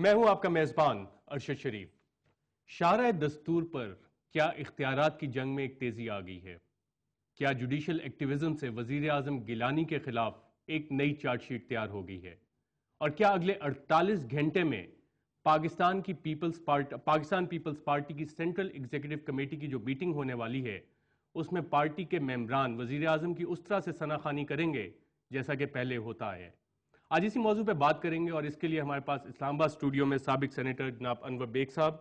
میں ہوں آپ کا میزبان ارشد شریف۔ شارع دستور پر کیا اختیارات کی جنگ میں ایک تیزی آ گئی ہے؟ کیا جوڈیشل ایکٹیویزم سے وزیر اعظم گیلانی کے خلاف ایک نئی چارج شیٹ تیار ہو گئی ہے؟ اور کیا اگلے 48 گھنٹے میں پاکستان پیپلز پارٹی کی سینٹرل ایگزیکٹو کمیٹی کی جو میٹنگ ہونے والی ہے اس میں پارٹی کے ممبران وزیر اعظم کی اس طرح سے ثناخوانی کریں گے جیسا کہ پہلے ہوتا ہے؟ آج اسی موضوع پہ بات کریں گے، اور اس کے لیے ہمارے پاس اسلام آباد اسٹوڈیو میں سابق سینیٹر جناب انور بیگ صاحب،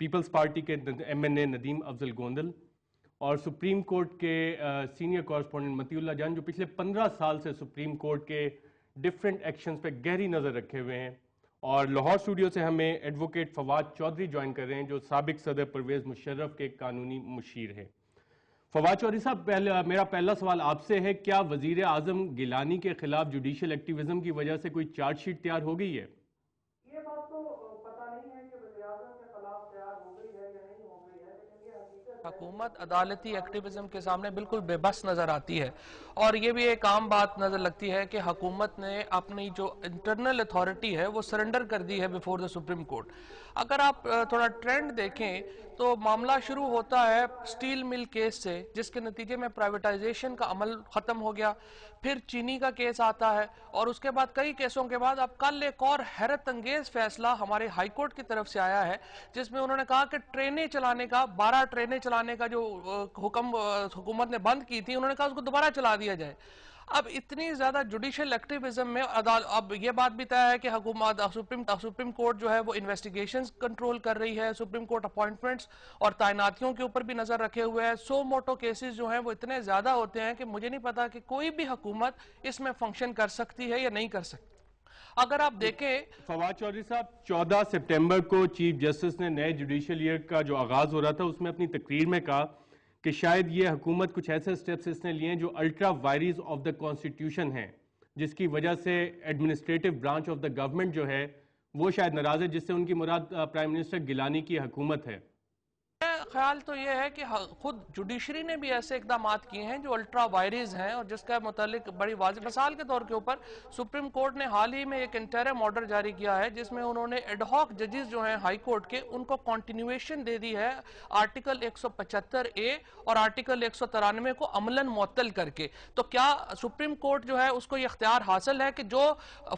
پیپلز پارٹی کے MNA ندیم افضل گوندل، اور سپریم کورٹ کے سینئر کورسپونڈنٹ متی اللہ جان جو پچھلے 15 سال سے سپریم کورٹ کے ڈیفرنٹ ایکشنز پہ گہری نظر رکھے ہوئے ہیں، اور لاہور اسٹوڈیو سے ہمیں ایڈوکیٹ فواد چودھری جوائن کر رہے ہیں جو سابق صدر پرویز مشرف کے قانونی مشیر ہیں۔ فواد چودھری صاحب، میرا پہلا سوال آپ سے ہے، کیا وزیر اعظم گیلانی کے خلاف جوڈیشل ایکٹیویزم کی وجہ سے کوئی چارج شیٹ تیار ہو گئی ہے؟ یہ بات تو پتہ نہیں ہے کہ وزیر اعظم کے خلاف تیار ہو گئی ہے یا نہیں ہو گئی ہے، لیکن یہ حقیقت حکومت عدالتی ایکٹیویزم کے سامنے بالکل بے بس نظر آتی ہے، اور یہ بھی ایک عام بات نظر لگتی ہے کہ حکومت نے اپنی جو انٹرنل اتھارٹی ہے وہ سرنڈر کر دی ہے بیفور دا سپریم کورٹ۔ اگر آپ تھوڑا ٹرینڈ دیکھیں تو معاملہ شروع ہوتا ہے سٹیل مل کیس سے، جس کے نتیجے میں پرائیویٹائزیشن کا عمل ختم ہو گیا، پھر چینی کا کیس آتا ہے، اور اس کے بعد کئی کیسوں کے بعد اب کل ایک اور حیرت انگیز فیصلہ ہمارے ہائی کورٹ کی طرف سے آیا ہے، جس میں انہوں نے کہا کہ ٹرینیں چلانے کا 12 ٹرینیں چلانے کا جو حکم حکومت نے بند کی تھی، انہوں نے کہا اس کو دوبارہ چلا دیا جائے۔ اب اتنی زیادہ جوڈیشل ایکٹیویزم میں اب یہ بات بھی طے ہے کہ حکومت سپریم کورٹ جو ہے وہ انویسٹیگیشنز کنٹرول کر رہی ہے، سپریم کورٹ اپوائنٹمنٹس اور تعیناتیوں کے اوپر بھی نظر رکھے ہوئے ہے۔ سو موٹو کیسز جو ہیں وہ اتنے زیادہ ہوتے ہیں کہ مجھے نہیں پتا کہ کوئی بھی حکومت اس میں فنکشن کر سکتی ہے یا نہیں کر سکتی۔ اگر آپ دیکھیں فواد چودھری صاحب، 14 سپٹمبر کو چیف جسٹس نے نئے جوڈیشل ایئر کا جو آغاز ہو رہا تھا اس میں اپنی تقریر میں کہا کہ شاید یہ حکومت کچھ ایسے سٹیپس اس نے لیے ہیں جو ultra vires of the constitution ہیں، جس کی وجہ سے administrative branch of the government جو ہے وہ شاید ناراض ہے، جس سے ان کی مراد پرائم منسٹر گیلانی کی حکومت ہے۔ خیال تو یہ ہے کہ خود جوڈیشری نے بھی ایسے اقدامات کیے ہیں جو الٹرا وائریز ہیں، اور جس کا متعلق بڑی واضح مثال کے طور کے اوپر سپریم کورٹ نے حال ہی میں ایک انٹرم آرڈر جاری کیا ہے، جس میں انہوں نے ایڈ ہاک ججز جو ہیں ہائی کورٹ کے ان کو کنٹینیویشن دے دی ہے آرٹیکل 175A اور آرٹیکل 193 کو عملاً معطل کر کے۔ تو کیا سپریم کورٹ جو ہے اس کو یہ اختیار حاصل ہے کہ جو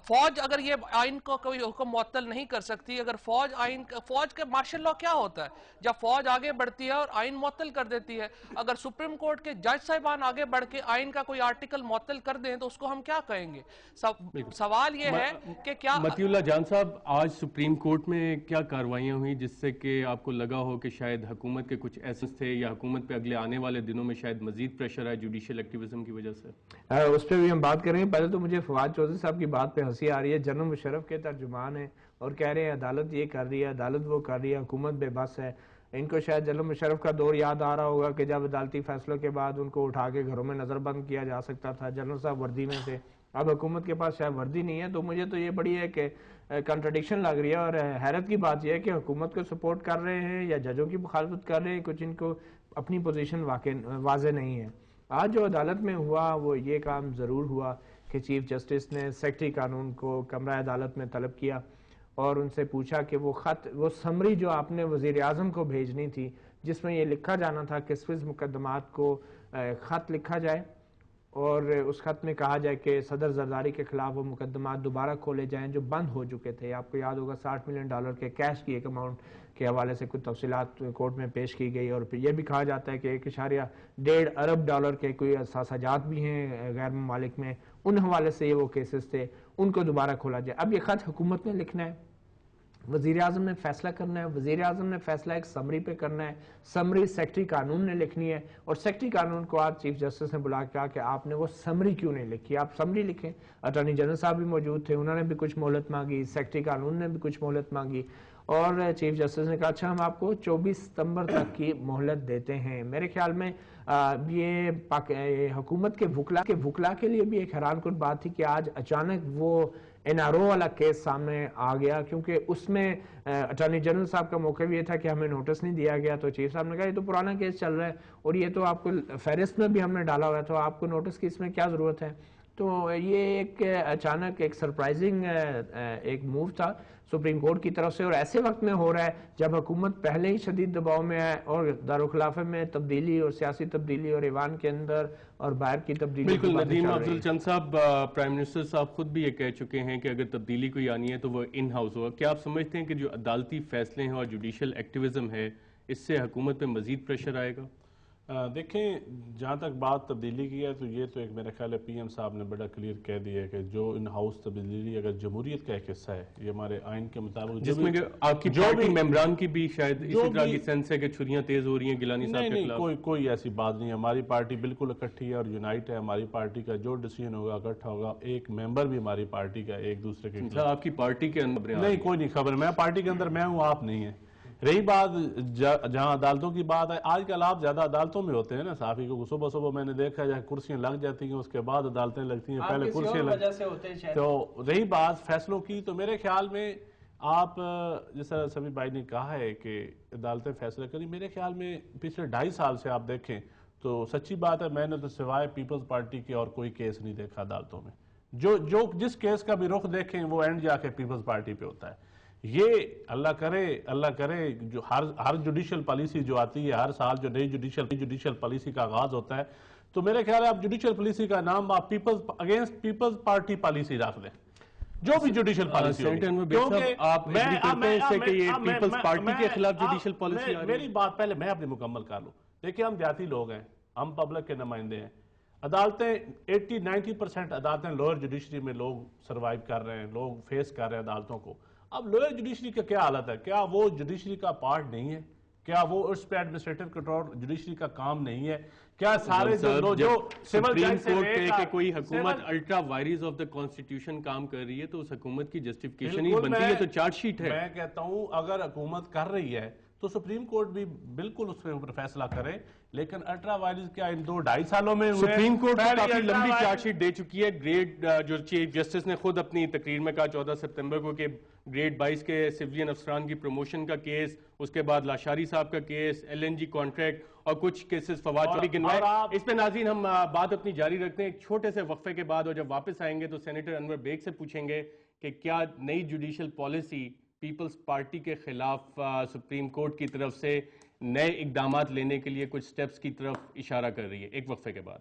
فوج اگر یہ آئین کو کوئی حکم معطل نہیں کر سکتی، اگر فوج کے مارشل لاء کیا ہوتا ہے جب فوج آگے بڑھتی ہے اور آئین معطل کر دیتی ہے، اگر سپریم کورٹ کے جج صاحبان آگے بڑھ کے آئین کا کوئی آرٹیکل معطل کر دیں تو اس کو ہم کیا کہیں گے؟ سوال یہ ہے کہ کیا متی اللہ جان صاحب، آج سپریم کورٹ میں کیا کاروائیاں ہوئیں جس سے کہ آپ کو لگا ہو کہ شاید حکومت کے کچھ ایسنس تھے یا حکومت پہ اگلے آنے والے دنوں میں شاید مزید پریشر آئے جوڈیشل ایکٹیویزم کی وجہ سے؟ اس پہ بھی ہم بات کریں گے۔ پہلے تو مجھے فواد چودھری صاحب کی بات پہ ہنسی آ رہی ہے، جنرل مشرف کے ترجمان ہیں اور کہہ رہے ہیں عدالت یہ کر رہی ہے، عدالت وہ کر رہی ہے، حکومت بے بس ہے۔ ان کو شاید جنرل مشرف کا دور یاد آ رہا ہوگا کہ جب عدالتی فیصلوں کے بعد ان کو اٹھا کے گھروں میں نظر بند کیا جا سکتا تھا، جنرل صاحب وردی میں تھے، اب حکومت کے پاس شاید وردی نہیں ہے۔ تو مجھے تو یہ بڑی ہے کہ کنٹرڈکشن لگ رہی ہے، اور حیرت کی بات یہ ہے کہ حکومت کو سپورٹ کر رہے ہیں یا ججوں کی مخالفت کر رہے ہیں، کچھ ان کو اپنی پوزیشن واضح نہیں ہے۔ آج جو عدالت میں ہوا وہ یہ کام ضرور ہوا کہ چیف جسٹس نے سیکٹری قانون کو کمرہ عدالت میں طلب کیا اور ان سے پوچھا کہ وہ سمری جو آپ نے وزیر اعظم کو بھیجنی تھی، جس میں یہ لکھا جانا تھا کہ سوئس مقدمات کو خط لکھا جائے اور اس خط میں کہا جائے کہ صدر زرداری کے خلاف وہ مقدمات دوبارہ کھولے جائیں جو بند ہو چکے تھے۔ آپ کو یاد ہوگا $60 ملین کے کیش کی ایک اماؤنٹ کے حوالے سے کچھ تفصیلات کورٹ میں پیش کی گئی، اور یہ بھی کہا جاتا ہے کہ $1.5 ارب کے کوئی اثاثاجات بھی ہیں غیر ممالک میں، ان حوالے سے یہ وہ کیسز تھے، ان کو دوبارہ کھولا جائے۔ اب یہ خط حکومت نے لکھنا ہے، وزیر اعظم نے فیصلہ کرنا ہے، وزیر اعظم نے فیصلہ ایک سمری پہ کرنا ہے، سمری سیکٹری قانون نے لکھنی ہے، اور سیکٹری قانون کو آج چیف جسٹس نے بلا کے کہا کہ آپ نے وہ سمری کیوں نہیں لکھی، آپ سمری لکھیں۔ اٹارنی جنرل صاحب بھی موجود تھے، انہوں نے بھی کچھ مہلت مانگی، سیکٹری قانون نے بھی کچھ مہلت مانگی، اور چیف جسٹس نے کہا اچھا ہم آپ کو 24 ستمبر تک کی مہلت دیتے ہیں۔ میرے خیال میں یہ حکومت کے وکلا کے لیے بھی ایک حیران کن بات تھی کہ آج اچانک وہ NRO والا کیس سامنے آ گیا، کیونکہ اس میں اٹارنی جنرل صاحب کا موقع بھی یہ تھا کہ ہمیں نوٹس نہیں دیا گیا، تو چیف صاحب نے کہا یہ تو پرانا کیس چل رہا ہے اور یہ تو آپ کو فہرست میں بھی ہم نے ڈالا ہوا ہے، تو آپ کو نوٹس کی اس میں کیا ضرورت ہے؟ تو یہ ایک اچانک ایک سرپرائزنگ ایک موو تھا سپریم کورٹ کی طرف سے، اور ایسے وقت میں ہو رہا ہے جب حکومت پہلے ہی شدید دباؤ میں ہے اور دارالخلافے میں تبدیلی اور سیاسی تبدیلی اور ایوان کے اندر اور باہر کی تبدیلی بالکل ندیم افضل چند صاحب، پرائم منسٹر صاحب خود بھی یہ کہہ چکے ہیں کہ اگر تبدیلی کوئی آنی ہے تو وہ ان ہاؤس ہوگا. کیا آپ سمجھتے ہیں کہ جو عدالتی فیصلے ہیں اور جوڈیشل ایکٹیویزم ہے اس سے حکومت پہ مزید پریشر آئے گا؟ دیکھیں، جہاں تک بات تبدیلی کی ہے تو یہ تو ایک میرا خیال ہے پی ایم صاحب نے بڑا کلیئر کہہ دیا ہے کہ جو ان ہاؤس تبدیلی اگر جمہوریت کا ایک حصہ ہے، یہ ہمارے آئین کے مطابق جس میں کہ آپ کی پارٹی ممبران کی بھی شاید اسی طرح کی سینس ہے کہ چھریاں تیز ہو رہی ہیں گیلانی صاحب کے خلاف. نہیں، کوئی ایسی بات نہیں ہے. ہماری پارٹی بالکل اکٹھی ہے اور یونائٹ ہے. ہماری پارٹی کا جو ڈیسیژن ہوگا اکٹھا ہوگا. ایک ممبر بھی ہماری پارٹی کا ایک دوسرے کے خلاف آپ کی پارٹی کے اندر نہیں، کوئی نہیں خبر. میں پارٹی کے اندر میں ہوں، آپ نہیں ہیں. رہی بات جہاں عدالتوں کی بات ہے، آج کل آپ زیادہ عدالتوں میں ہوتے ہیں نا صحافی کو. صبح میں نے دیکھا جہاں کرسیاں لگ جاتی ہیں اس کے بعد عدالتیں لگتی ہیں، پہلے کرسیاں لگ. تو رہی بات فیصلوں کی، تو میرے خیال میں آپ جیسا سبھی بھائی نے کہا ہے کہ عدالتیں فیصلہ کریں، میرے خیال میں پچھلے 2.5 سال سے آپ دیکھیں تو سچی بات ہے میں نے تو سوائے پیپلز پارٹی کے اور کوئی کیس نہیں دیکھا عدالتوں میں. جس کیس کا بھی رخ دیکھیں وہ اینڈ جا کے پیپلز پارٹی پہ ہوتا ہے. یہ اللہ کرے جو ہر جوڈیشل پالیسی جو آتی ہے ہر سال، جو نئی جوڈیشل پالیسی کا آغاز ہوتا ہے، تو میرے خیال ہے آپ جوڈیشل پالیسی کا نام آپ اگینسٹ پیپلز پارٹی پالیسی رکھ دیں، جو بھی جوڈیشل پالیسی ہوگی. میری بات پہلے میں اپنی مکمل کر لوں. دیکھیں، ہم دیہاتی لوگ ہیں، ہم پبلک کے نمائندے ہیں. عدالتیں 80-90% عدالتیں لوئر جوڈیشری میں لوگ سروائیو کر رہے ہیں، لوگ فیس کر رہے ہیں عدالتوں کو. اب لوئر جوڈیشری کا کیا حالت ہے؟ کیا وہ جوڈیشری کا پارٹ نہیں ہے؟ کیا وہ اس پہ ایڈمنسٹریٹو کنٹرول جوڈیشری کا کام نہیں ہے؟ کیا سارے جو سول جج سے لے کہ کوئی حکومت ultra vires of the constitution کام کر رہی ہے تو اس حکومت کی جسٹیفیکیشن ہی بنتی ہے، تو چارج شیٹ ہے. میں کہتا ہوں اگر حکومت کر رہی ہے تو سپریم کورٹ بھی بالکل اس کے اوپر فیصلہ کرے. لیکن الٹرا وائرس کیا ان 2-2.5 سالوں میں ہوئے؟ سپریم کورٹ کافی لمبی چارج شیٹ دے چکی ہے. گریڈ جو چیف جسٹس نے خود اپنی تقریر میں کہا 14 ستمبر کو کہ گریڈ 22 کے سویلین افسران کی پروموشن کا کیس، اس کے بعد لاشاری صاحب کا کیس، LNG کانٹریکٹ اور کچھ کیسز فواد چوری گنوائے. اس پہ ناظرین ہم بات اپنی جاری رکھتے ہیں ایک چھوٹے سے وقفے کے بعد، اور جب واپس آئیں گے تو سینیٹر انور بیگ سے پوچھیں گے کہ کیا نئی جوڈیشل پالیسی پیپلز پارٹی کے خلاف سپریم کورٹ کی طرف سے نئے اقدامات لینے کے لیے کچھ سٹیپس کی طرف اشارہ کر رہی ہے. ایک وقفے کے بعد.